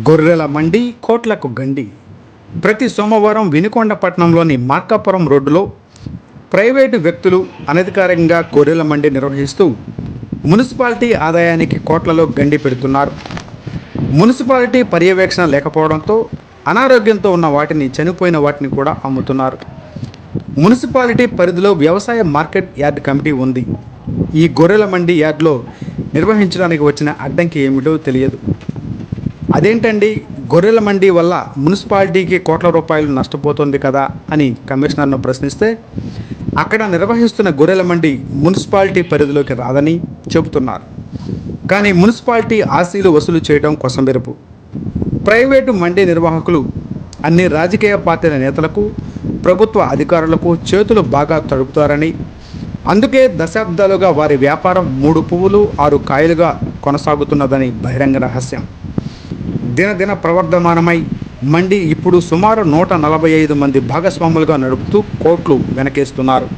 గొర్రెల మండి కోట్లకు గండి. ప్రతి సోమవారం వినుకొండ పట్టణంలోని మార్కాపురం రోడ్డులో ప్రైవేటు వ్యక్తులు అనధికారికంగా గొర్రెల మండి నిర్వహిస్తూ మున్సిపాలిటీ ఆదాయానికి కోట్లలో గండి పెడుతున్నారు. మున్సిపాలిటీ పర్యవేక్షణ లేకపోవడంతో అనారోగ్యంతో ఉన్న వాటిని, చనిపోయిన వాటిని కూడా అమ్ముతున్నారు. మున్సిపాలిటీ పరిధిలో వ్యవసాయ మార్కెట్ యార్డ్ కమిటీ ఉంది. ఈ గొర్రెల మండి యార్డ్లో నిర్వహించడానికి వచ్చిన అడ్డంకి ఏమిటో తెలియదు. అదేంటండి, గొర్రెల మండి వల్ల మున్సిపాలిటీకి కోట్ల రూపాయలు నష్టపోతుంది కదా అని కమిషనర్ను ప్రశ్నిస్తే, అక్కడ నిర్వహిస్తున్న గొర్రెల మండి మున్సిపాలిటీ పరిధిలోకి రాదని చెబుతున్నారు. కానీ మున్సిపాలిటీ ఆశీలు వసూలు చేయడం కొసమెరుపు. ప్రైవేటు మండి నిర్వాహకులు అన్ని రాజకీయ పార్టీల నేతలకు, ప్రభుత్వ అధికారులకు చేతులు బాగా తడుపుతారని, అందుకే దశాబ్దాలుగా వారి వ్యాపారం 3 పువ్వులు 6 కాయలుగా కొనసాగుతున్నదని బహిరంగ రహస్యం. దినదిన ప్రవర్ధమానమై మండి ఇప్పుడు సుమారు 145 మంది భాగస్వాములుగా నడుపుతూ కోట్లు వెనకేస్తున్నారు.